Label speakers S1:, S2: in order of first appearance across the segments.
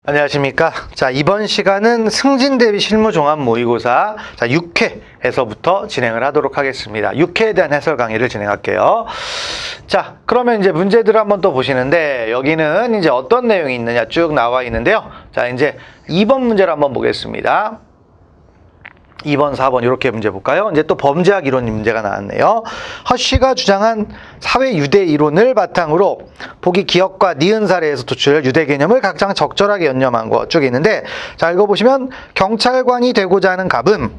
S1: 안녕하십니까. 자, 이번 시간은 승진대비 실무종합 모의고사 6회에서부터 진행을 하도록 하겠습니다. 6회에 대한 해설 강의를 진행할게요. 자, 그러면 이제 문제들을 한번 또 보시는데 여기는 이제 어떤 내용이 있느냐 쭉 나와 있는데요. 자, 이제 2번 문제를 한번 보겠습니다. 2번, 4번 이렇게 문제 볼까요? 이제 또 범죄학 이론 문제가 나왔네요. 허쉬가 주장한 사회 유대 이론을 바탕으로 보기 기억과 니은 사례에서 도출할 유대 개념을 가장 적절하게 연념한 거 쭉 있는데, 자, 읽어보시면 경찰관이 되고자 하는 갑은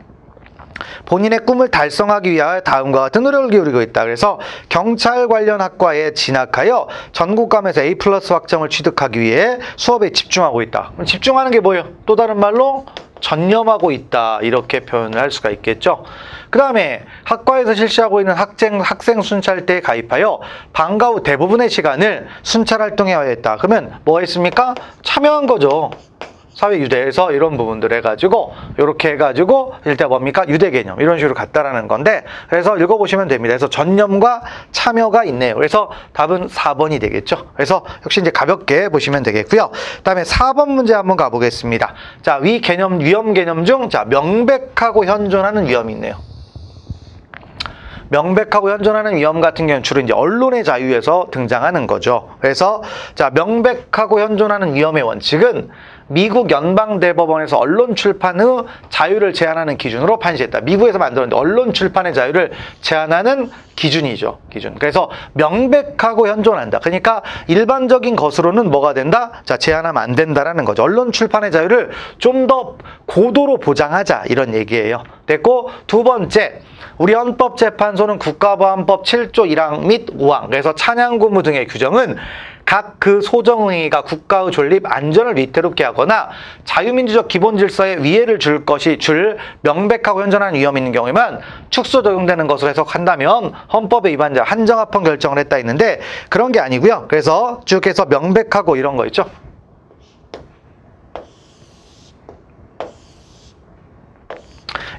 S1: 본인의 꿈을 달성하기 위하여 다음과 같은 노력을 기울이고 있다. 그래서 경찰 관련 학과에 진학하여 전국감에서 A+ 학점을 취득하기 위해 수업에 집중하고 있다. 그럼 집중하는 게 뭐예요? 또 다른 말로 전념하고 있다, 이렇게 표현을 할 수가 있겠죠. 그 다음에 학과에서 실시하고 있는 학생 순찰대에 가입하여 방과 후 대부분의 시간을 순찰 활동에 하였다. 그러면 뭐가 있습니까? 참여한 거죠. 사회 유대에서 이런 부분들 해가지고 이렇게 해가지고 일단 뭡니까? 유대 개념 이런 식으로 갔다라는 건데, 그래서 읽어보시면 됩니다. 그래서 전념과 참여가 있네요. 그래서 답은 4번이 되겠죠. 그래서 역시 이제 가볍게 보시면 되겠고요. 그다음에 4번 문제 한번 가보겠습니다. 자, 위 개념 위험 개념 중 자, 명백하고 현존하는 위험이 있네요. 명백하고 현존하는 위험 같은 경우는 주로 이제 언론의 자유에서 등장하는 거죠. 그래서 자, 명백하고 현존하는 위험의 원칙은 미국 연방대법원에서 언론 출판 후 자유를 제한하는 기준으로 판시했다. 미국에서 만들었는데 언론 출판의 자유를 제한하는 기준이죠. 기준. 그래서 명백하고 현존한다. 그러니까 일반적인 것으로는 뭐가 된다? 자, 제한하면 안 된다라는 거죠. 언론 출판의 자유를 좀 더 고도로 보장하자, 이런 얘기예요. 됐고, 두 번째, 우리 헌법재판소는 국가보안법 7조 1항 및 5항, 그래서 찬양고무 등의 규정은 각 그 소정행위가 국가의 존립, 안전을 위태롭게 하거나 자유민주적 기본 질서에 위해를 줄 명백하고 현존하는 위험이 있는 경우에만 축소 적용되는 것으로 해석한다면 헌법의 위반자 한정합헌 결정을 했다 했는데, 그런 게 아니고요. 그래서 쭉 해서 명백하고 이런 거 있죠.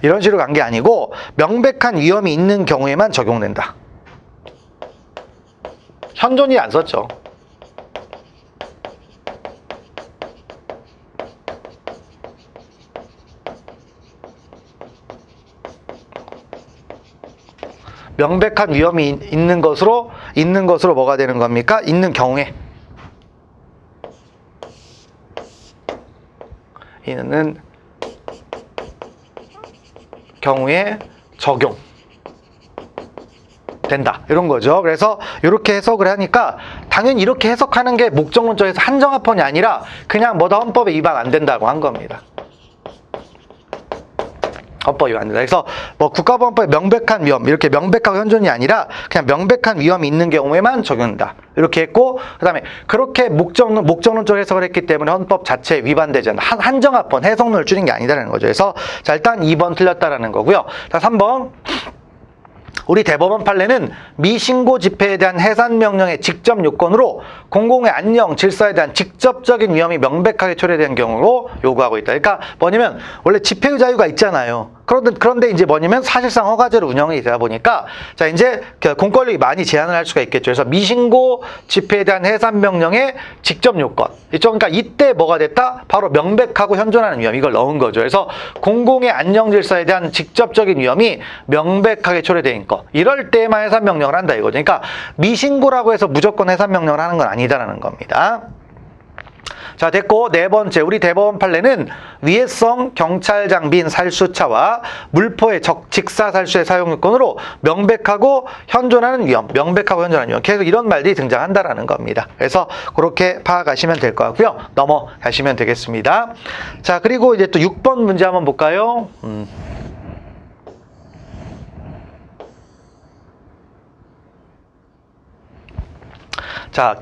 S1: 이런 식으로 간 게 아니고 명백한 위험이 있는 경우에만 적용된다. 현존이 안 썼죠. 명백한 위험이 있는 것으로 뭐가 되는 겁니까? 있는 경우에. 있는 경우에 적용 된다, 이런 거죠. 그래서 이렇게 해석을 하니까 당연히 이렇게 해석하는 게 목적론적에서 한정합헌이 아니라 그냥 뭐다 헌법에 위반 안 된다고 한 겁니다. 헌법 위반 안 된다. 그래서 뭐 국가보안법의 명백한 위험, 이렇게 명백하고 현존이 아니라 그냥 명백한 위험이 있는 경우에만 적용된다, 이렇게 했고, 그 다음에 그렇게 목적론적 해석을 했기 때문에 헌법 자체에 위반되지 않는 한정합헌, 해석론을 줄인 게 아니다라는 거죠. 그래서 자, 일단 2번 틀렸다라는 거고요. 자, 3번. 우리 대법원 판례는 미신고 집회에 대한 해산 명령의 직접 요건으로 공공의 안녕, 질서에 대한 직접적인 위험이 명백하게 초래된 경우로 요구하고 있다. 그러니까 뭐냐면 원래 집회의 자유가 있잖아요. 그런데 이제 뭐냐면 사실상 허가제로 운영이 되다 보니까 자, 이제 공권력이 많이 제한을 할 수가 있겠죠. 그래서 미신고 집회에 대한 해산 명령의 직접 요건 있죠. 그러니까 이때 뭐가 됐다? 바로 명백하고 현존하는 위험, 이걸 넣은 거죠. 그래서 공공의 안녕 질서에 대한 직접적인 위험이 명백하게 초래된 거, 이럴 때만 해산 명령을 한다 이거죠. 그러니까 미신고라고 해서 무조건 해산 명령을 하는 건 아니다라는 겁니다. 자, 됐고, 네 번째, 우리 대법원 판례는 위해성 경찰 장비인 살수차와 물포의 직사 살수의 사용 요건으로 명백하고 현존하는 위험, 계속 이런 말들이 등장한다라는 겁니다. 그래서 그렇게 파악하시면 될 것 같고요. 넘어가시면 되겠습니다. 자, 그리고 이제 또 6번 문제 한번 볼까요? 자,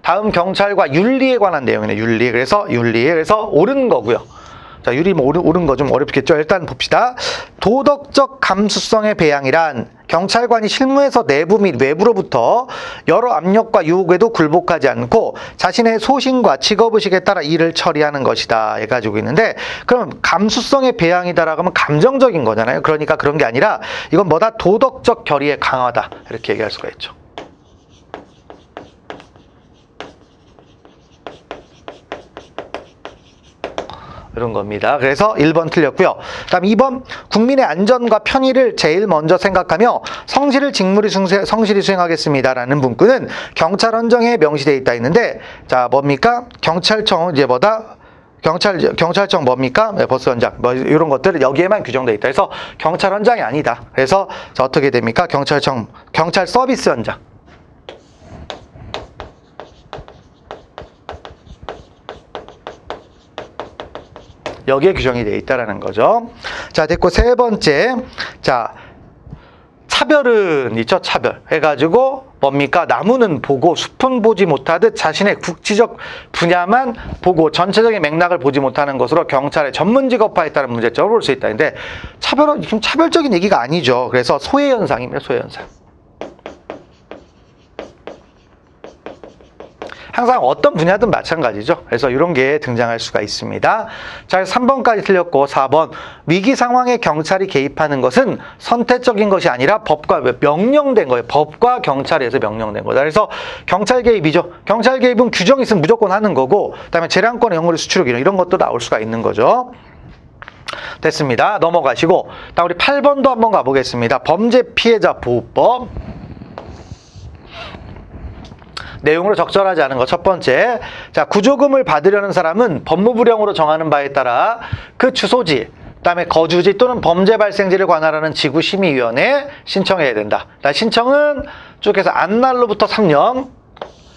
S1: 다음 경찰과 윤리에 관한 내용이네. 그래서 옳은 거고요. 자, 윤리 옳은 거 좀 어렵겠죠. 일단 봅시다. 도덕적 감수성의 배양이란 경찰관이 실무에서 내부 및 외부로부터 여러 압력과 유혹에도 굴복하지 않고 자신의 소신과 직업의식에 따라 일을 처리하는 것이다 해가지고 있는데, 그럼 감수성의 배양이다라고 하면 감정적인 거잖아요. 그러니까 그런 게 아니라 이건 뭐다? 도덕적 결의에 강하다, 이렇게 얘기할 수가 있죠. 이런 겁니다. 그래서 1번 틀렸고요. 그다음 2번 국민의 안전과 편의를 제일 먼저 생각하며 성실히 성실히 수행하겠습니다라는 문구는 경찰 헌정에 명시되어 있다 있는데 자 뭡니까? 경찰청 이제 뭐다? 경찰청 뭡니까? 네, 버스 현장 뭐 이런 것들은 여기에만 규정되어 있다. 그래서 경찰 현장이 아니다. 그래서 자, 어떻게 됩니까? 경찰청 경찰 서비스 현장. 여기에 규정이 되어 있다라는 거죠. 자, 됐고 세 번째. 자, 차별은 있죠. 차별. 해가지고 뭡니까? 나무는 보고 숲은 보지 못하듯 자신의 국지적 분야만 보고 전체적인 맥락을 보지 못하는 것으로 경찰의 전문 직업화했다는 문제점을 볼 수 있다. 근데 차별은 지금 차별적인 얘기가 아니죠. 그래서 소외 현상입니다. 소외 현상. 항상 어떤 분야든 마찬가지죠. 그래서 이런 게 등장할 수가 있습니다. 자, 3번까지 틀렸고 4번 위기 상황에 경찰이 개입하는 것은 선택적인 것이 아니라 법과 명령된 거예요. 법과 경찰에서 명령된 거다. 그래서 경찰 개입이죠. 경찰 개입은 규정이 있으면 무조건 하는 거고 그다음에 재량권의 영구리 수출력 이런 것도 나올 수가 있는 거죠. 됐습니다. 넘어가시고 다음 우리 8번도 한번 가보겠습니다. 범죄 피해자 보호법. 내용으로 적절하지 않은 것 첫 번째. 자, 구조금을 받으려는 사람은 법무부령으로 정하는 바에 따라 그 주소지, 그다음에 거주지 또는 범죄 발생지를 관할하는 지구심의위원회에 신청해야 된다. 신청은 쭉 해서 안 날로부터 3년,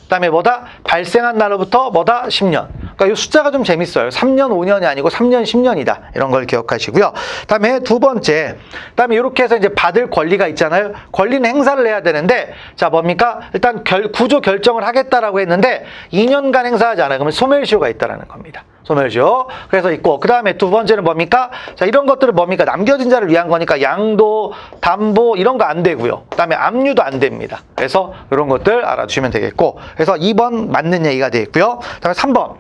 S1: 그다음에 뭐다? 발생한 날로부터 뭐다? 10년. 그러니까 이 숫자가 좀 재밌어요. 3년, 5년이 아니고 3년, 10년이다. 이런 걸 기억하시고요. 그다음에 두 번째. 그다음에 이렇게 해서 이제 받을 권리가 있잖아요. 권리는 행사를 해야 되는데 자, 뭡니까? 일단 구조 결정을 하겠다라고 했는데 2년간 행사하지 않아요. 그러면 소멸시효가 있다라는 겁니다. 소멸시효. 그래서 있고 그다음에 두 번째는 뭡니까? 자, 이런 것들은 뭡니까? 남겨진 자를 위한 거니까 양도, 담보 이런 거 안 되고요. 그다음에 압류도 안 됩니다. 그래서 이런 것들 알아주시면 되겠고. 그래서 2번 맞는 얘기가 되어 있고요. 그다음에 3번.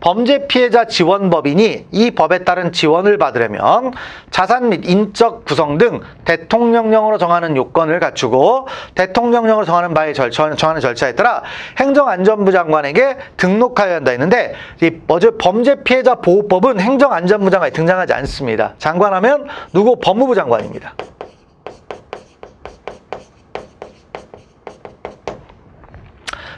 S1: 범죄 피해자 지원법이니 이 법에 따른 지원을 받으려면 자산 및 인적 구성 등 대통령령으로 정하는 요건을 갖추고 대통령령으로 정하는 바에 정하는 절차에 따라 행정안전부 장관에게 등록하여야 한다 했는데 이 범죄 피해자 보호법은 행정안전부 장관이 등장하지 않습니다. 장관하면 누구? 법무부 장관입니다.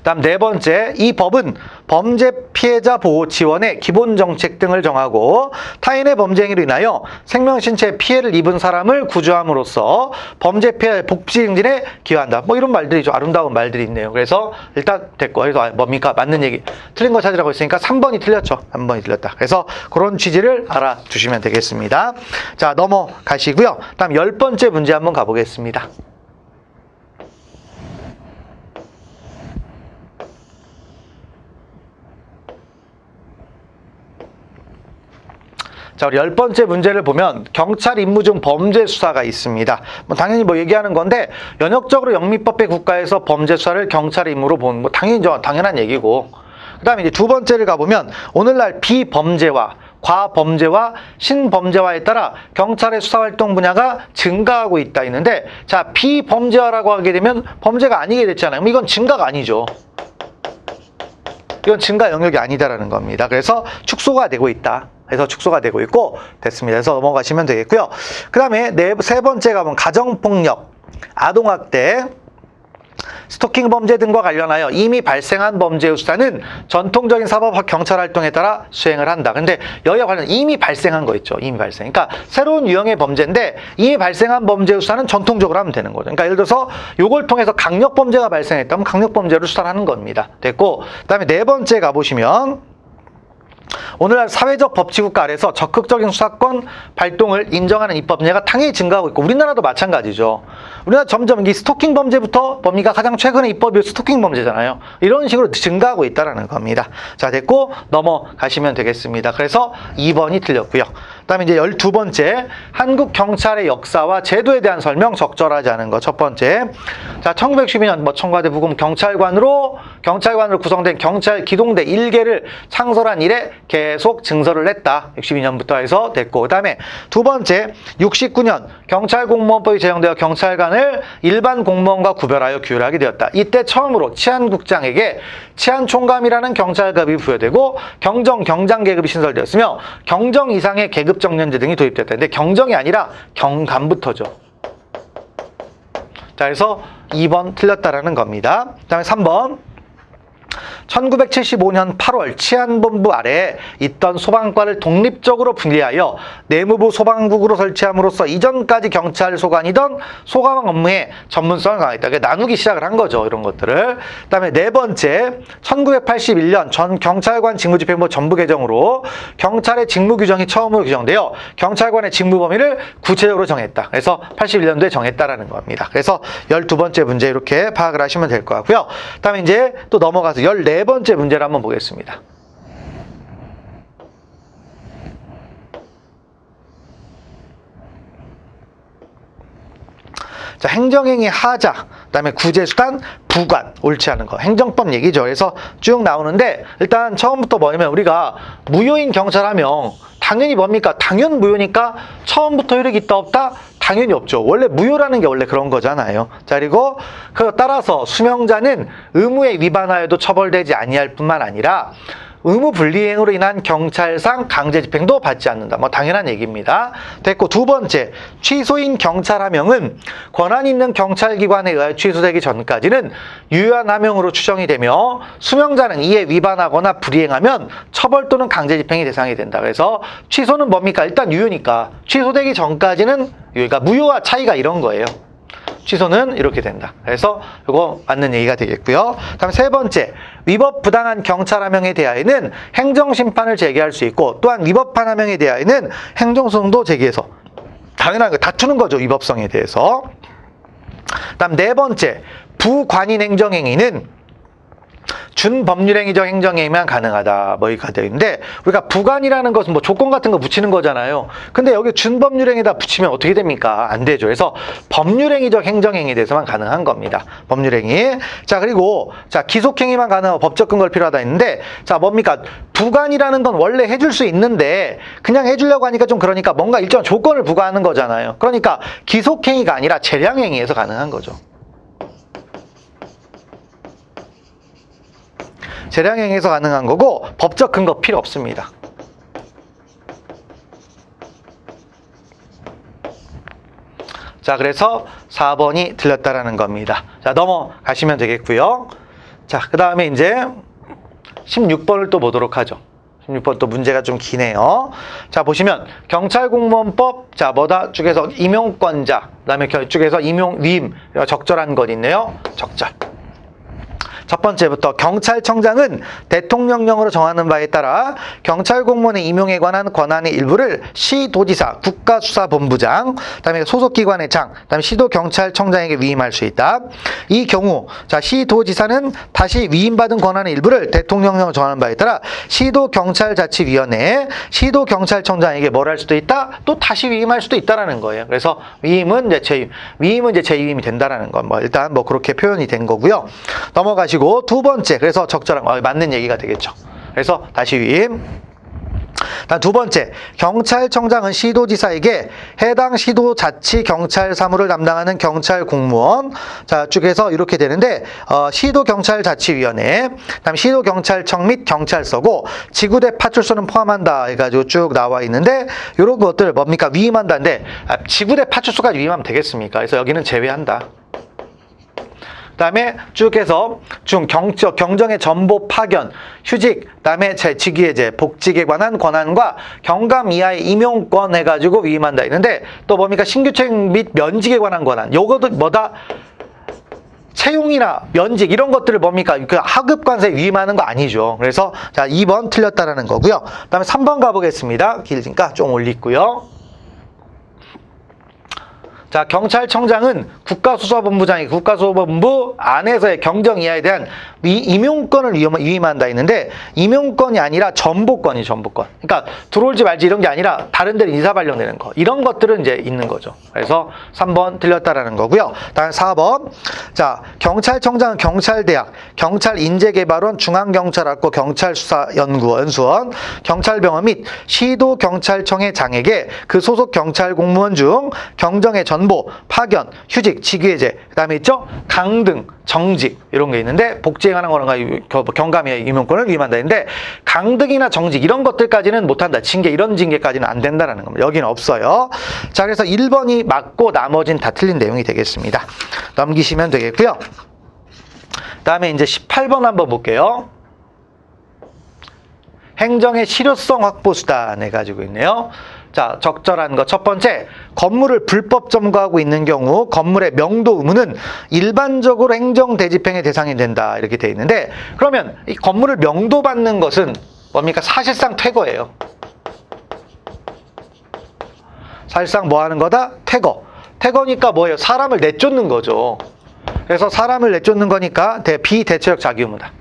S1: 다음 네 번째, 이 법은 범죄 피해자 보호 지원의 기본 정책 등을 정하고 타인의 범죄 행위로 인하여 생명 신체에 피해를 입은 사람을 구조함으로써 범죄 피해 복지 증진에 기여한다. 뭐 이런 말들이 좀 아름다운 말들이 있네요. 그래서 일단 됐고 그래서 뭡니까? 맞는 얘기. 틀린 거 찾으라고 했으니까 3번이 틀렸죠. 3번이 틀렸다. 그래서 그런 취지를 알아두시면 되겠습니다. 자, 넘어가시고요. 다음 10번째 문제 한번 가보겠습니다. 자, 우리 10번째 문제를 보면 경찰 임무 중 범죄 수사가 있습니다. 당연히 얘기하는 건데 연역적으로 영미법의 국가에서 범죄 수사를 경찰 임무로 보는 당연히 당연한 얘기고 그다음에 이제 두 번째를 가보면 오늘날 비범죄와 과범죄와 신범죄화에 따라 경찰의 수사활동 분야가 증가하고 있다 있는데 자, 비범죄화라고 하게 되면 범죄가 아니게 됐잖아요. 이건 증가가 아니죠. 이건 증가 영역이 아니다라는 겁니다. 그래서 축소가 되고 있다. 그래서 축소가 되고 있고 됐습니다. 그래서 넘어가시면 되겠고요. 그 다음에 세 번째 가면 가정폭력, 아동학대, 스토킹 범죄 등과 관련하여 이미 발생한 범죄의 수사는 전통적인 사법 경찰 활동에 따라 수행을 한다. 근데 여기와 관련 이미 발생한 거 있죠. 이미 발생. 그러니까 새로운 유형의 범죄인데 이미 발생한 범죄의 수사는 전통적으로 하면 되는 거죠. 그러니까 예를 들어서 요걸 통해서 강력 범죄가 발생했다면 강력 범죄를 수사하는 겁니다. 됐고 그다음에 네 번째 가보시면 오늘날 사회적 법치국가 아래서 적극적인 수사권 발동을 인정하는 입법례가 당연히 증가하고 있고 우리나라도 마찬가지죠. 우리나라 점점 이 스토킹 범죄부터 범위가 가장 최근에 입법이 스토킹 범죄잖아요. 이런 식으로 증가하고 있다는 겁니다. 자, 됐고 넘어가시면 되겠습니다. 그래서 2번이 틀렸고요. 그다음에 이제 12번째, 한국 경찰의 역사와 제도에 대한 설명 적절하지 않은 거. 첫 번째. 자, 1912년 뭐 청와대 부금 경찰관으로 구성된 경찰 기동대 1개를 창설한 이래 계속 증설을 했다. 62년부터 해서 됐고. 그다음에 두 번째, 69년 경찰공무원법이 제정되어 경찰관을 일반 공무원과 구별하여 규율하게 되었다. 이때 처음으로 치안국장에게 치안총감이라는 경찰급이 부여되고 경장 계급이 신설되었으며 경정 이상의 계급 정년제 등이 도입됐다. 근데 경정이 아니라 경감부터죠. 자, 그래서 2번 틀렸다라는 겁니다. 그다음에 3번. 1975년 8월 치안본부 아래에 있던 소방과를 독립적으로 분리하여 내무부 소방국으로 설치함으로써 이전까지 경찰 소관이던 소방 업무에 전문성을 강화했다. 나누기 시작을 한 거죠. 이런 것들을. 그다음에 네 번째, 1981년 전 경찰관 직무집행부 전부 개정으로 경찰의 직무 규정이 처음으로 규정되어 경찰관의 직무 범위를 구체적으로 정했다. 그래서 81년도에 정했다라는 겁니다. 그래서 12번째 문제 이렇게 파악을 하시면 될 것 같고요. 그다음에 이제 또 넘어가서 14번째 문제를 한번 보겠습니다. 자, 행정행위 하자, 그다음에 구제수단, 부관, 옳지 않은 거. 행정법 얘기죠. 그래서 쭉 나오는데 일단 처음부터 뭐냐면 우리가 무효인 경찰하면 당연히 뭡니까? 당연 무효니까 처음부터 효력이 있다 없다? 당연히 없죠. 원래 무효라는 게 원래 그런 거잖아요. 자, 그리고 따라서 수명자는 의무에 위반하여도 처벌되지 아니할 뿐만 아니라 의무 불이행으로 인한 경찰상 강제 집행도 받지 않는다. 뭐 당연한 얘기입니다. 됐고, 두 번째, 취소인 경찰하명은 권한 있는 경찰기관에 의하여 취소되기 전까지는 유효한 하명으로 추정이 되며 수명자는 이에 위반하거나 불이행하면 처벌 또는 강제 집행이 대상이 된다. 그래서 취소는 뭡니까? 일단 유효니까 취소되기 전까지는 유효가 무효와 차이가 이런 거예요. 취소는 이렇게 된다. 그래서 이거 맞는 얘기가 되겠고요. 다음 세 번째, 위법 부당한 경찰하명에 대하여는 행정심판을 제기할 수 있고 또한 위법한 하명에 대하여는 행정소송도 제기해서 당연한 거 다투는 거죠. 위법성에 대해서. 다음 네 번째, 부관인 행정행위는 준법률행위적 행정행위만 가능하다. 뭐 이렇게 되어 있는데 우리가 부관이라는 것은 뭐 조건 같은 거 붙이는 거잖아요. 근데 여기 준법률행위다 붙이면 어떻게 됩니까? 안 되죠. 그래서 법률행위적 행정행위에 대해서만 가능한 겁니다. 법률행위. 자, 그리고 자, 기속행위만 가능하고 법적 근거를 필요하다 했는데 자, 뭡니까? 부관이라는 건 원래 해줄 수 있는데 그냥 해주려고 하니까 좀 그러니까 뭔가 일정 조건을 부과하는 거잖아요. 그러니까 기속행위가 아니라 재량행위에서 가능한 거죠. 재량행위에서 가능한 거고 법적 근거 필요 없습니다. 자, 그래서 4번이 틀렸다라는 겁니다. 자, 넘어가시면 되겠고요. 자, 그 다음에 이제 16번을 또 보도록 하죠. 16번 또 문제가 좀 기네요. 자, 보시면 경찰공무원법, 자, 뭐다? 쪽에서 임용권자, 그 다음에 쪽에서 위임, 적절한 것 있네요. 적절. 첫 번째부터 경찰청장은 대통령령으로 정하는 바에 따라 경찰공무원의 임용에 관한 권한의 일부를 시도지사, 국가수사본부장, 그다음에 소속기관의 장, 그다음에 시도경찰청장에게 위임할 수 있다. 이 경우 자, 시도지사는 다시 위임받은 권한의 일부를 대통령령으로 정하는 바에 따라 시도경찰자치위원회에 시도경찰청장에게 뭘 할 수도 있다? 또 다시 위임할 수도 있다라는 거예요. 그래서 위임은 이제 재위임이 된다라는 건 뭐 일단 뭐 그렇게 표현이 된 거고요. 넘어가시고 두 번째, 그래서 적절한 맞는 얘기가 되겠죠. 그래서 다시 위임. 두 번째, 경찰청장은 시도지사에게 해당 시도자치 경찰 사무를 담당하는 경찰 공무원, 자, 쭉에서 이렇게 되는데 시도경찰자치위원회, 그다음 시도경찰청 및 경찰서고 지구대 파출소는 포함한다 해가지고 쭉 나와 있는데 이런 것들 뭡니까? 위임한다는데 지구대 파출소까지 위임하면 되겠습니까? 그래서 여기는 제외한다. 그다음에 쭉 해서 경정의 전보 파견, 휴직, 그다음에 직위해제, 복직에 관한 권한과 경감 이하의 임용권 해가지고 위임한다 했는데 또 뭡니까? 신규채용 및 면직에 관한 권한. 요것도 뭐다? 채용이나 면직 이런 것들을 뭡니까? 그 하급 관세에 위임하는 거 아니죠. 그래서 자, 2번 틀렸다라는 거고요. 그다음에 3번 가보겠습니다. 길니까 좀 올리고요. 자, 경찰청장은 국가수사본부장이 국가수사본부 안에서의 경정 이하에 대한 임용권을 위임한다 했는데 임용권이 아니라 전보권이 전보권. 그러니까 들어올지 말지 이런 게 아니라 다른 데로 인사 발령되는 거. 이런 것들은 이제 있는 거죠. 그래서 3번 틀렸다라는 거고요. 다음 4번. 자, 경찰청장은 경찰대학, 경찰인재개발원, 중앙경찰학과 경찰수사연수원, 경찰병원 및 시도경찰청의 장에게 그 소속 경찰 공무원 중 경정의 전보, 파견, 휴직, 직위해제, 그다음에 있죠? 강등, 정직 이런 게 있는데 복지에 관한 거는 경감의 임용권을 위임한다 했는데 강등이나 정직 이런 것들까지는 못한다. 징계 이런 징계까지는 안 된다라는 겁니다. 여기는 없어요. 자, 그래서 1번이 맞고 나머지는 다 틀린 내용이 되겠습니다. 넘기시면 되겠고요. 다음에 이제 18번 한번 볼게요. 행정의 실효성 확보 수단에 가지고 있네요. 자, 적절한 거 첫 번째, 건물을 불법 점거하고 있는 경우 건물의 명도 의무는 일반적으로 행정대집행의 대상이 된다 이렇게 돼 있는데 그러면 이 건물을 명도받는 것은 뭡니까? 사실상 퇴거예요. 사실상 뭐 하는 거다? 퇴거. 퇴거니까 뭐예요? 사람을 내쫓는 거죠. 그래서 사람을 내쫓는 거니까 비대체적 자기 의무다.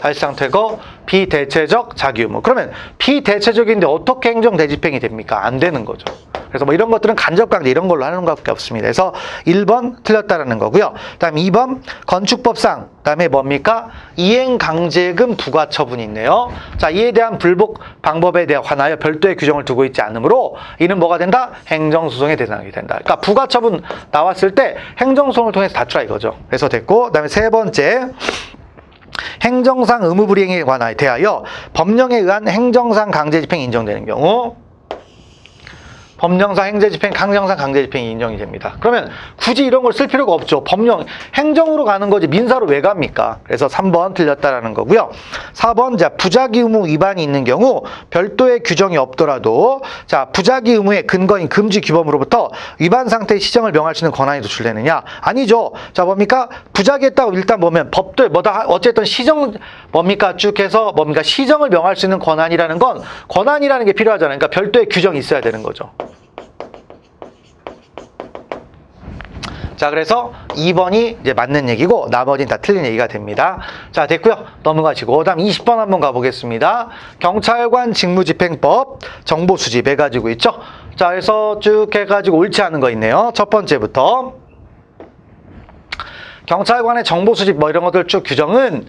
S1: 사실상 퇴거, 비대체적 자기 의무. 그러면 비대체적인데 어떻게 행정대집행이 됩니까? 안 되는 거죠. 그래서 뭐 이런 것들은 간접강제 이런 걸로 하는 것밖에 없습니다. 그래서 1번 틀렸다라는 거고요. 다음 2번 건축법상 그다음에 뭡니까? 이행강제금 부과 처분이 있네요. 자, 이에 대한 불복 방법에 대해 관하여 별도의 규정을 두고 있지 않으므로 이는 뭐가 된다? 행정소송의 대상이 된다. 그러니까 부과 처분 나왔을 때 행정소송을 통해서 다투라 이거죠. 그래서 됐고 그다음에 세 번째 행정상 의무 불이행에 대하여 법령에 의한 행정상 강제집행이 인정되는 경우 법령상 행정집행, 강정상 강제집행이 인정이 됩니다. 그러면 굳이 이런 걸 쓸 필요가 없죠. 법령, 행정으로 가는 거지 민사로 왜 갑니까? 그래서 3번 틀렸다라는 거고요. 4번, 자, 부작위 의무 위반이 있는 경우 별도의 규정이 없더라도 자, 부작위 의무의 근거인 금지 규범으로부터 위반 상태의 시정을 명할 수 있는 권한이 도출되느냐? 아니죠. 자, 뭡니까? 부작위했다고 일단 보면 법도에 뭐다 어쨌든 시정 뭡니까? 쭉 해서 뭡니까? 시정을 명할 수 있는 권한이라는 건 권한이라는 게 필요하잖아요. 그러니까 별도의 규정이 있어야 되는 거죠. 자, 그래서 2번이 이제 맞는 얘기고 나머지는 다 틀린 얘기가 됩니다. 자, 됐고요. 넘어가시고 다음 20번 한번 가보겠습니다. 경찰관 직무집행법 정보 수집 해가지고 있죠. 자, 그래서 쭉 해가지고 옳지 않은 거 있네요. 첫 번째부터 경찰관의 정보 수집 뭐 이런 것들 쭉 규정은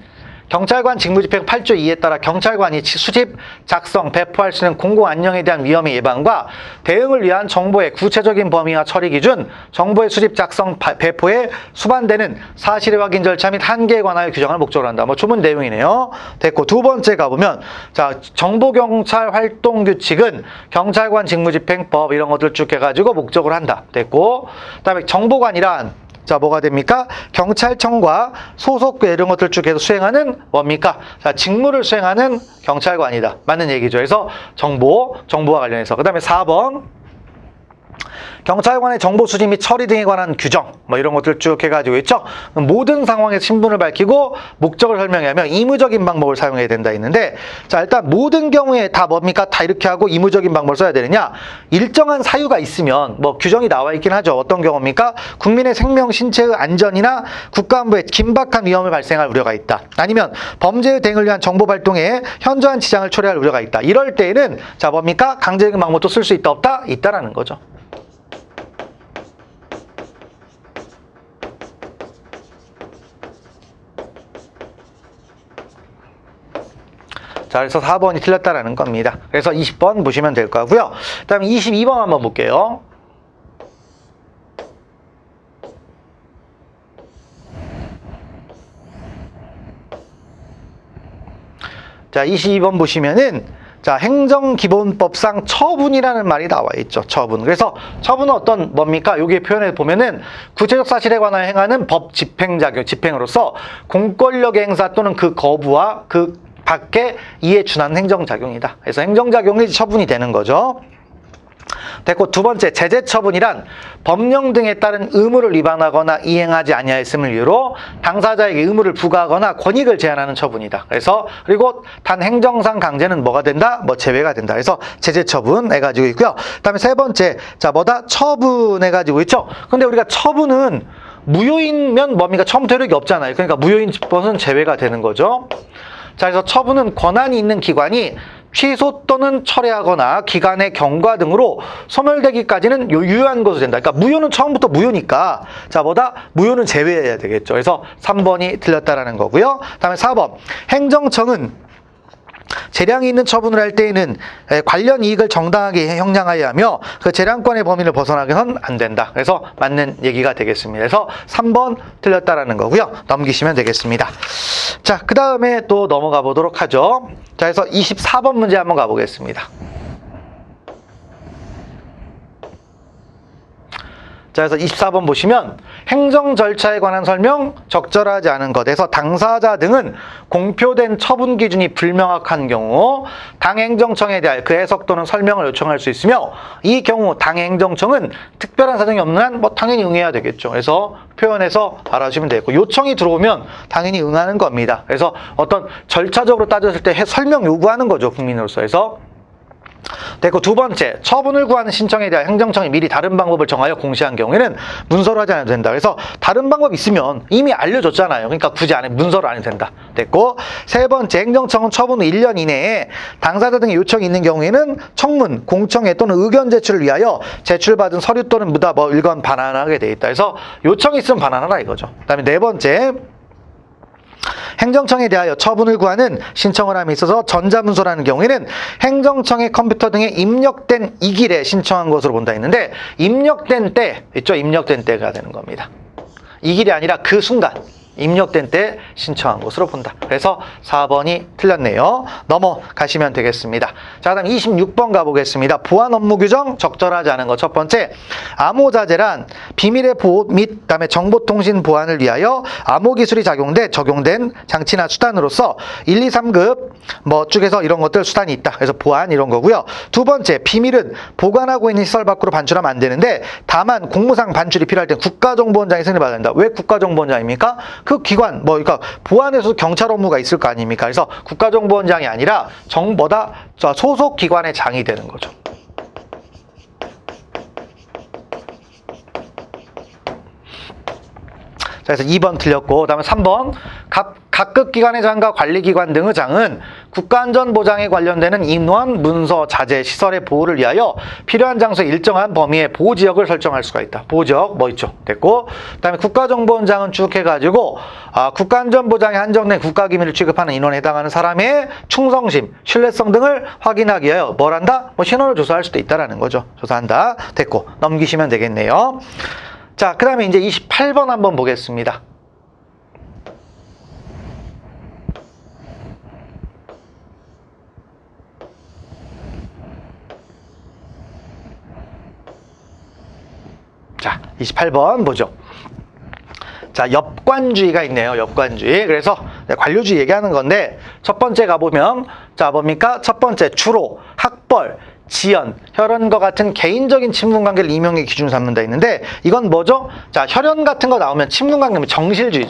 S1: 경찰관 직무집행 8조 2에 따라 경찰관이 수집, 작성, 배포할 수 있는 공공안녕에 대한 위험의 예방과 대응을 위한 정보의 구체적인 범위와 처리 기준, 정보의 수집, 작성, 배포에 수반되는 사실의 확인 절차 및 한계에 관하여 규정을 목적으로 한다. 뭐 주문 내용이네요. 됐고 두 번째 가보면 자, 정보경찰 활동규칙은 경찰관 직무집행법 이런 것들 쭉 해가지고 목적으로 한다. 됐고 그다음에 정보관이란 자, 뭐가 됩니까? 경찰청과 소속 이런 것들 중에서 수행하는 뭡니까? 자, 직무를 수행하는 경찰관이다. 맞는 얘기죠. 그래서 정보와 관련해서. 그 다음에 4번. 경찰관의 정보 수집 및 처리 등에 관한 규정 뭐 이런 것들 쭉 해가지고 있죠. 모든 상황에 신분을 밝히고 목적을 설명하며 의무적인 방법을 사용해야 된다 했는데 자, 일단 모든 경우에 다 뭡니까? 다 이렇게 하고 의무적인 방법을 써야 되느냐? 일정한 사유가 있으면 뭐 규정이 나와 있긴 하죠. 어떤 경우입니까? 국민의 생명, 신체의 안전이나 국가안보에 긴박한 위험을 발생할 우려가 있다. 아니면 범죄의 대응을 위한 정보 발동에 현저한 지장을 초래할 우려가 있다. 이럴 때에는 자, 뭡니까? 강제적인 방법도 쓸 수 있다 없다? 있다라는 거죠. 자, 그래서 4번이 틀렸다라는 겁니다. 그래서 20번 보시면 될 거고요. 그 다음에 22번 한번 볼게요. 자, 22번 보시면은 자, 행정기본법상 처분이라는 말이 나와 있죠. 처분. 그래서 처분은 어떤 뭡니까? 여기에 표현해 보면은 구체적 사실에 관하여 행하는 법 집행작용, 집행으로서 공권력의 행사 또는 그 거부와 그 밖에 이에 준하는 행정작용이다. 그래서 행정작용이 처분이 되는 거죠. 됐고, 두 번째, 제재 처분이란 법령 등에 따른 의무를 위반하거나 이행하지 아니하였음을 이유로 당사자에게 의무를 부과하거나 권익을 제한하는 처분이다. 그래서 그리고 단 행정상 강제는 뭐가 된다? 뭐 제외가 된다. 그래서 제재 처분 해가지고 있고요. 그다음에 세 번째, 자 뭐다? 처분해가지고 있죠. 근데 우리가 처분은 무효인면 뭡니까? 처음부터 효력이 없잖아요. 그러니까 무효인 것은 제외가 되는 거죠. 자, 그래서 처분은 권한이 있는 기관이 취소 또는 철회하거나 기관의 경과 등으로 소멸되기까지는 유효한 것으로 된다. 그러니까 무효는 처음부터 무효니까 자 뭐다? 무효는 제외해야 되겠죠. 그래서 3번이 틀렸다라는 거고요. 그다음에 4번 행정청은 재량이 있는 처분을 할 때에는 관련 이익을 정당하게 형량하여야 하며 그 재량권의 범위를 벗어나게는 안 된다. 그래서 맞는 얘기가 되겠습니다. 그래서 3번 틀렸다라는 거고요. 넘기시면 되겠습니다. 자, 그 다음에 또 넘어가 보도록 하죠. 자, 그래서 24번 문제 한번 가보겠습니다. 자, 그래서 24번 보시면 행정 절차에 관한 설명 적절하지 않은 것에서 당사자 등은 공표된 처분 기준이 불명확한 경우 당행정청에 대하여 그 해석 또는 설명을 요청할 수 있으며 이 경우 당행정청은 특별한 사정이 없는 한 뭐 당연히 응해야 되겠죠. 그래서 표현해서 알아주시면 되겠고 요청이 들어오면 당연히 응하는 겁니다. 그래서 어떤 절차적으로 따졌을 때 설명 요구하는 거죠. 국민으로서. 해서 됐고 두 번째, 처분을 구하는 신청에 대한 행정청이 미리 다른 방법을 정하여 공시한 경우에는 문서로 하지 않아도 된다. 그래서 다른 방법이 있으면 이미 알려줬잖아요. 그러니까 굳이 안 해, 문서로 안 해도 된다. 됐고 세 번째, 행정청은 처분 후 1년 이내에 당사자 등의 요청이 있는 경우에는 청문, 공청회 또는 의견 제출을 위하여 제출받은 서류 또는 무다 뭐 일건 반환하게 돼 있다. 그래서 요청이 있으면 반환하라 이거죠. 그 다음에 네 번째, 행정청에 대하여 처분을 구하는 신청을 함에 있어서 전자문서라는 경우에는 행정청의 컴퓨터 등에 입력된 이 길에 신청한 것으로 본다 했는데 입력된 때 있죠? 입력된 때가 되는 겁니다. 이 길이 아니라 그 순간 입력된 때 신청한 것으로 본다. 그래서 4번이 틀렸네요. 넘어가시면 되겠습니다. 자, 그다음 26번 가보겠습니다. 보안 업무 규정 적절하지 않은 것. 첫 번째, 암호자재란 비밀의 보호 및 그다음에 정보통신 보안을 위하여 암호기술이 적용된 장치나 수단으로서 1, 2, 3급 뭐 쭉해서 이런 것들 수단이 있다. 그래서 보안 이런 거고요. 두 번째, 비밀은 보관하고 있는 시설 밖으로 반출하면 안 되는데 다만 공무상 반출이 필요할 때 국가정보원장이 승인을 받아야 된다. 왜 국가정보원장입니까? 그 기관, 그러니까 보안에서 경찰 업무가 있을 거 아닙니까? 그래서 국가정보원장이 아니라 정보다 소속 기관의 장이 되는 거죠. 자, 그래서 2번 틀렸고, 그 다음에 3번. 각급 기관의 장과 관리기관 등의 장은 국가안전보장에 관련되는 인원, 문서, 자재, 시설의 보호를 위하여 필요한 장소에 일정한 범위의 보호지역을 설정할 수가 있다. 보호지역 뭐 있죠? 됐고, 그 다음에 국가정보원장은 쭉 해가지고 국가안전보장에 한정된 국가기밀을 취급하는 인원에 해당하는 사람의 충성심, 신뢰성 등을 확인하기 위하여 뭘 한다? 뭐 신원을 조사할 수도 있다라는 거죠. 조사한다. 됐고, 넘기시면 되겠네요. 자, 그 다음에 이제 28번 한번 보겠습니다. 자, 28번 보죠. 자, 엽관주의가 있네요. 엽관주의. 그래서 관료주의 얘기하는 건데 첫 번째 가보면 자, 뭡니까? 첫 번째, 주로, 학벌, 지연, 혈연과 같은 개인적인 친분관계를 이명의 기준으로 삼는다 했는데 이건 뭐죠? 자, 혈연 같은 거 나오면 친분관계면 정실주의.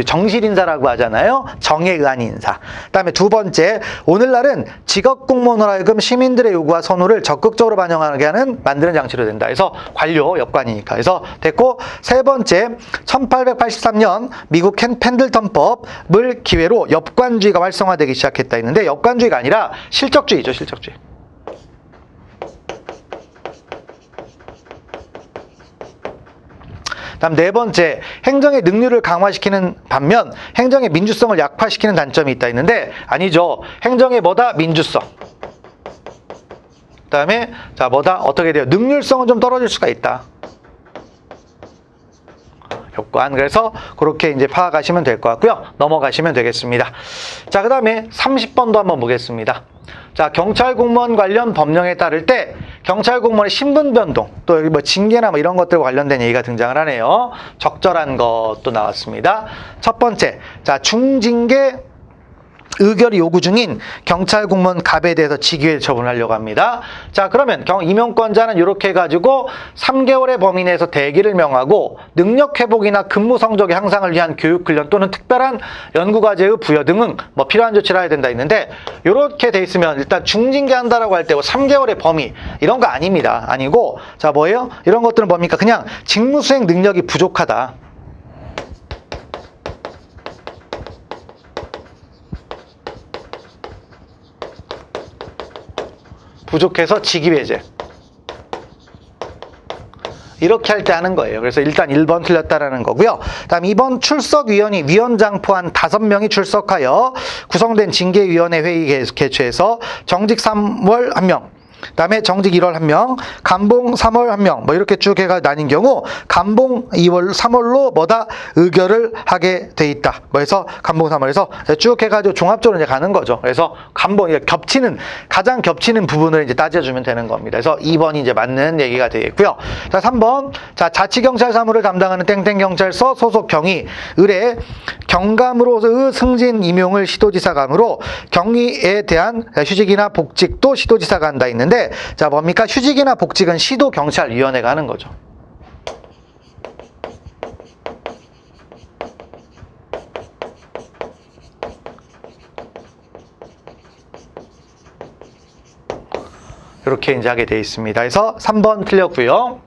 S1: 정실인사라고 하잖아요. 정에 의한 인사. 그 다음에 두 번째, 오늘날은 직업공무원으로 하여금 시민들의 요구와 선호를 적극적으로 반영하게 하는 만드는 장치로 된다. 그래서 관료, 엽관이니까. 그래서 됐고, 세 번째, 1883년 미국 펜들턴법을 기회로 엽관주의가 활성화되기 시작했다 했는데 엽관주의가 아니라 실적주의죠. 실적주의. 다음 네 번째, 행정의 능률을 강화시키는 반면 행정의 민주성을 약화시키는 단점이 있다 했는데 아니죠. 행정의 뭐다? 민주성. 그 다음에 자 뭐다? 어떻게 돼요? 능률성은 좀 떨어질 수가 있다. 효과는 그래서 그렇게 이제 파악하시면 될 것 같고요. 넘어가시면 되겠습니다. 자, 그 다음에 30번도 한번 보겠습니다. 자, 경찰 공무원 관련 법령에 따를 때 경찰 공무원의 신분 변동 또 여기 뭐 징계나 뭐 이런 것들과 관련된 얘기가 등장을 하네요. 적절한 것도 나왔습니다. 첫 번째, 자, 중징계 의결이 요구 중인 경찰 공무원 갑에 대해서 직위해 처분하려고 합니다. 자, 그러면 임용권자는 이렇게 해가지고 3개월의 범위 내에서 대기를 명하고 능력 회복이나 근무 성적의 향상을 위한 교육 훈련 또는 특별한 연구 과제의 부여 등은 뭐 필요한 조치를 해야 된다 했는데, 이렇게 돼 있으면 일단 중징계 한다라고 할 때 3개월의 범위 이런 거 아닙니다. 아니고, 자, 뭐예요? 이런 것들은 뭡니까? 그냥 직무 수행 능력이 부족하다. 부족해서 직위배제. 이렇게 할 때 하는 거예요. 그래서 일단 1번 틀렸다라는 거고요. 다음 2번 출석위원이 위원장 포함 5명이 출석하여 구성된 징계위원회 회의 개최해서 정직 3월 1명, 그다음에 정직 1월 1명, 감봉 3월 1명, 뭐 이렇게 쭉 해가 나뉜 경우 감봉 2월, 3월로 뭐다 의결을 하게 돼 있다. 뭐 해서 감봉 3월에서 쭉 해가지고 종합적으로 이제 가는 거죠. 그래서 감봉 가장 겹치는 부분을 이제 따져주면 되는 겁니다. 그래서 2번이 이제 맞는 얘기가 되겠고요. 자, 3번. 자, 자치경찰 사무를 담당하는 땡땡경찰서 소속 경위 의뢰 경감으로의 승진 임용을 시도지사가 하므로 경위에 대한 휴직이나 복직도 시도지사가 한다 있는데, 자, 뭡니까? 휴직이나 복직은 시도경찰위원회가 하는 거죠. 이렇게 이제 하게 되어 있습니다. 그래서 3번 틀렸고요.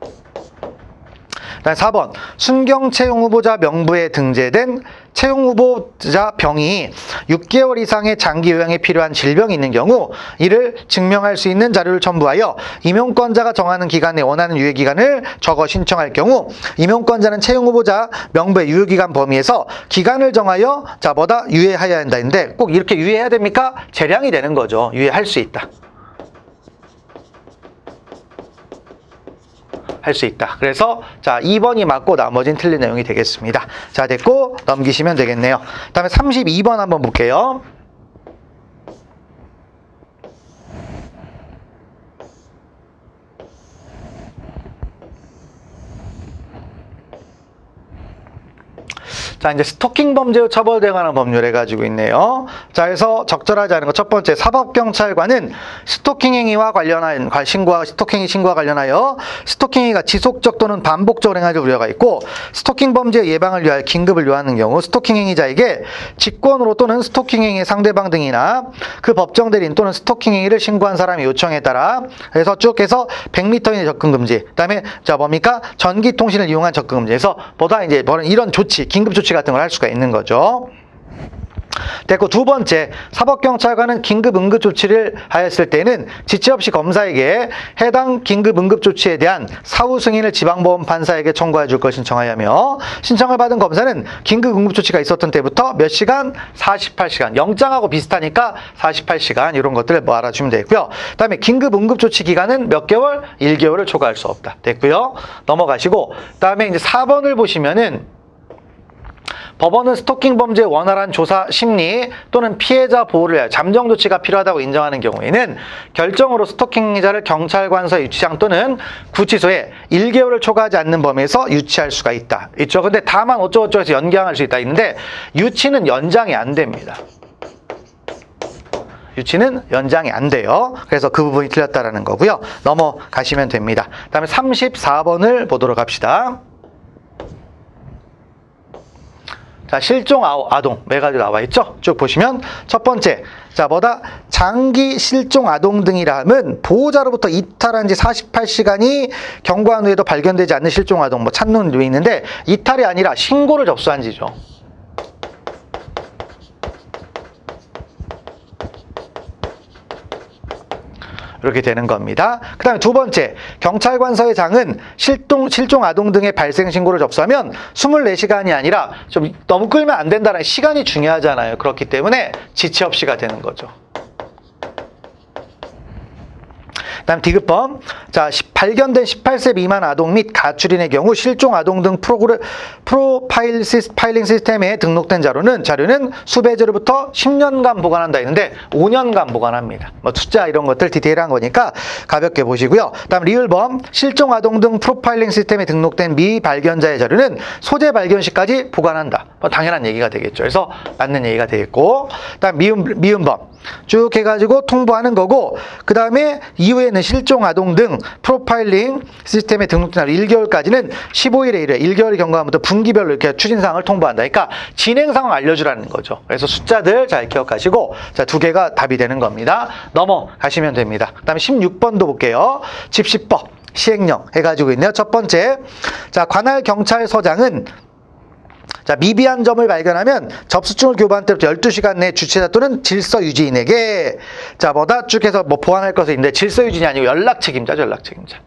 S1: 그다음 4번 순경 채용 후보자 명부에 등재된 채용 후보자 병이 6개월 이상의 장기 요양에 필요한 질병이 있는 경우 이를 증명할 수 있는 자료를 첨부하여 임용권자가 정하는 기간에 원하는 유예기간을 적어 신청할 경우 임용권자는 채용 후보자 명부의 유효기간 범위에서 기간을 정하여 자, 뭐다? 유예해야 한다 했는데, 꼭 이렇게 유예해야 됩니까? 재량이 되는 거죠. 유예할 수 있다. 할 수 있다. 그래서 자, 2번이 맞고 나머지는 틀린 내용이 되겠습니다. 자, 됐고 넘기시면 되겠네요. 그 다음에 32번 한번 볼게요. 자, 이제 스토킹 범죄의 처벌에 관한 법률에 가지고 있네요. 자, 그래서 적절하지 않은 것 첫 번째, 사법경찰관은 스토킹 행위와 관련한 스토킹 신고와 관련하여 스토킹 행위가 지속적 또는 반복적으로 행할 우려가 있고, 스토킹 범죄 예방을 위하여 긴급을 요하는 경우 스토킹 행위자에게 직권으로 또는 스토킹 행위 상대방 등이나 그 법정 대리인 또는 스토킹 행위를 신고한 사람의 요청에 따라 그래서 쭉 해서 100m 이내 접근 금지. 그다음에 자, 뭡니까? 전기 통신을 이용한 접근 금지에서 보다 이제 이런 조치, 긴급 조치 같은 걸 할 수가 있는 거죠. 됐고, 두 번째, 사법경찰관은 긴급 응급조치를 하였을 때는 지체 없이 검사에게 해당 긴급 응급조치에 대한 사후 승인을 지방법원 판사에게 청구해 줄 걸 신청하여며, 신청을 받은 검사는 긴급 응급조치가 있었던 때부터 몇 시간? 48시간. 영장하고 비슷하니까 48시간 이런 것들을 뭐 알아주면 되고요. 그 다음에 긴급 응급조치 기간은 몇 개월? 1개월을 초과할 수 없다. 됐고요. 넘어가시고, 그 다음에 이제 4번을 보시면은 법원은 스토킹 범죄의 원활한 조사, 심리 또는 피해자 보호를 위하여 잠정 조치가 필요하다고 인정하는 경우에는 결정으로 스토킹자를 경찰관서 유치장 또는 구치소에 1개월을 초과하지 않는 범위에서 유치할 수가 있다. 있죠. 근데 다만 어쩌고저쩌고 해서 연장할 수 있다 있는데, 유치는 연장이 안 됩니다. 유치는 연장이 안 돼요. 그래서 그 부분이 틀렸다라는 거고요. 넘어가시면 됩니다. 다음에 34번을 보도록 합시다. 자, 실종 아동 네 가지 나와 있죠? 쭉 보시면 첫 번째, 자, 뭐다? 장기 실종 아동 등이라 함은 보호자로부터 이탈한 지 48시간이 경과한 후에도 발견되지 않는 실종 아동, 뭐 찾는 데 있는데, 이탈이 아니라 신고를 접수한 지죠. 이렇게 되는 겁니다. 그 다음에 두 번째, 경찰관서의 장은 실종 아동 등의 발생 신고를 접수하면 24시간이 아니라 좀 너무 끌면 안 된다는 시간이 중요하잖아요. 그렇기 때문에 지체 없이가 되는 거죠. 그다음 디귿번. 자, 발견된 18세 미만 아동 및 가출인의 경우 실종 아동 등 프로파일링 시스템에 등록된 자료는 수배자로부터 10년간 보관한다 했는데 5년간 보관합니다. 뭐 숫자 이런 것들 디테일한 거니까 가볍게 보시고요. 다음 리을범. 실종 아동 등 프로파일링 시스템에 등록된 미발견자의 자료는 소재 발견 시까지 보관한다. 뭐 당연한 얘기가 되겠죠. 그래서 맞는 얘기가 되겠고, 그다음 미음범. 쭉 해가지고 통보하는 거고, 그 다음에 이후에는 실종 아동 등 프로파일링 시스템에 등록된 1개월까지는 15일에 1회, 1개월이 경과하면부터 분기별로 이렇게 추진사항을 통보한다. 그러니까 진행 상황 알려주라는 거죠. 그래서 숫자들 잘 기억하시고, 자, 두 개가 답이 되는 겁니다. 넘어가시면 됩니다. 그 다음에 16번도 볼게요. 집시법, 시행령 해가지고 있네요. 첫 번째, 자, 관할 경찰서장은 자, 미비한 점을 발견하면 접수증을 교부한 때부터 12시간 내에 주최자 또는 질서 유지인에게 자, 뭐다 쭉 해서 뭐 보완할 것이 있는데 질서 유지인이 아니고 연락 책임자죠, 연락 책임자.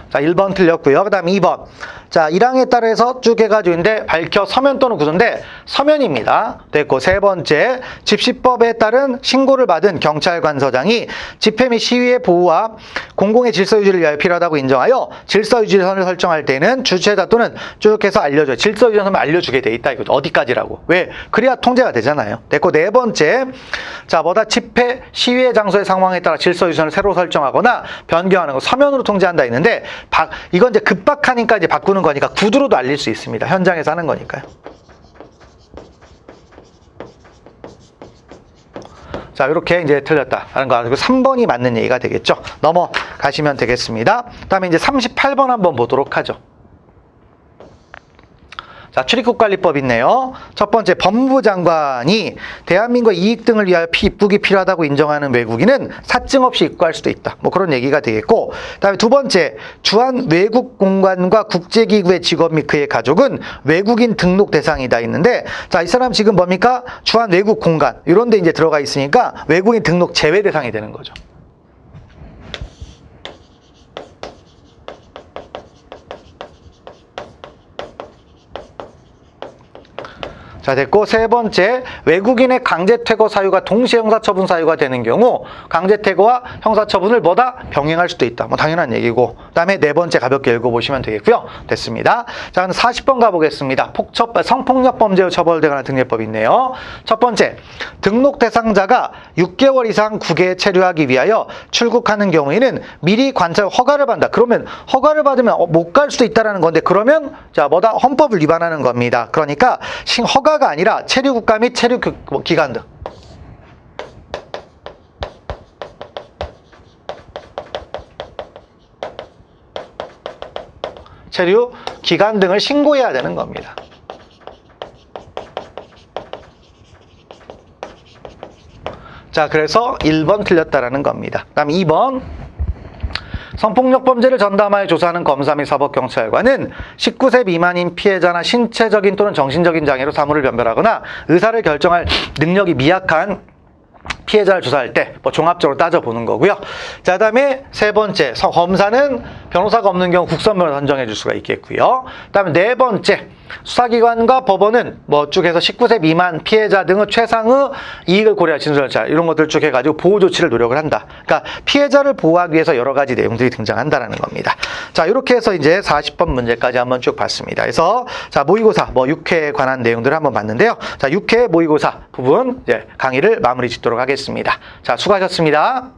S1: 자, 1번 틀렸고요. 그 다음 2번. 자, 1항에 따라서 쭉 해가지고 있는데 밝혀 서면 또는 구소인데 서면입니다. 됐고, 세 번째. 집시법에 따른 신고를 받은 경찰관서장이 집회 및 시위의 보호와 공공의 질서 유지를 위하여 필요하다고 인정하여 질서 유지선을 설정할 때는 주최자 또는 쭉 해서 알려줘요. 질서 유지선을 알려주게 돼 있다. 이거죠. 어디까지라고. 왜? 그래야 통제가 되잖아요. 됐고, 네 번째. 자, 뭐다 집회, 시위의 장소의 상황에 따라 질서 유지선을 새로 설정하거나 변경하는 거 서면으로 통제한다 했는데 이건 이제 급박하니까 이제 바꾸는 거니까 구두로도 알릴 수 있습니다. 현장에서 하는 거니까요. 자, 이렇게 이제 틀렸다라는 거. 그리고 3번이 맞는 얘기가 되겠죠. 넘어가시면 되겠습니다. 그다음에 이제 38번 한번 보도록 하죠. 자, 출입국관리법 있네요. 첫 번째, 법무부 장관이 대한민국의 이익 등을 위하여 입국이 필요하다고 인정하는 외국인은 사증 없이 입국할 수도 있다. 뭐 그런 얘기가 되겠고, 그다음에 두 번째, 주한 외국 공관과 국제기구의 직원 및 그의 가족은 외국인 등록 대상이다 있는데, 자, 이 사람 지금 뭡니까? 주한 외국 공관 이런 데 이제 들어가 있으니까 외국인 등록 제외 대상이 되는 거죠. 자, 됐고, 세 번째, 외국인의 강제퇴거 사유가 동시에 형사처분 사유가 되는 경우 강제퇴거와 형사처분을 뭐다? 병행할 수도 있다. 뭐 당연한 얘기고, 그 다음에 네 번째 가볍게 읽어보시면 되겠고요. 됐습니다. 자, 그럼 40번 가보겠습니다. 성폭력 범죄로 처벌되거나 등재법이 있네요. 첫 번째, 등록 대상자가 6개월 이상 국외에 체류하기 위하여 출국하는 경우에는 미리 관찰 허가를 받는다. 그러면 허가를 받으면 못 갈 수도 있다는 건데, 그러면 자, 뭐다? 헌법을 위반하는 겁니다. 그러니까 허가가 아니라 체류국가 및 체류기관 등 체류기관 등을 신고해야 되는 겁니다. 자, 그래서 1번 틀렸다라는 겁니다. 그 다음 2번. 성폭력 범죄를 전담하여 조사하는 검사 및 사법경찰관은 19세 미만인 피해자나 신체적인 또는 정신적인 장애로 사물을 변별하거나 의사를 결정할 능력이 미약한 피해자를 조사할 때 뭐 종합적으로 따져보는 거고요. 자, 그다음에 세 번째, 검사는 변호사가 없는 경우 국선 변호사 선정해 줄 수가 있겠고요. 그다음에 네 번째, 수사기관과 법원은 뭐 쭉 해서 19세 미만 피해자 등의 최상의 이익을 고려한 진술절차 이런 것들 쭉 해가지고 보호 조치를 노력을 한다. 그러니까 피해자를 보호하기 위해서 여러 가지 내용들이 등장한다라는 겁니다. 자, 이렇게 해서 이제 40번 문제까지 한번 쭉 봤습니다. 그래서 자, 모의고사 뭐 6회에 관한 내용들을 한번 봤는데요. 자, 6회 모의고사 부분 이제 강의를 마무리 짓도록 하겠습니다. 자, 수고하셨습니다.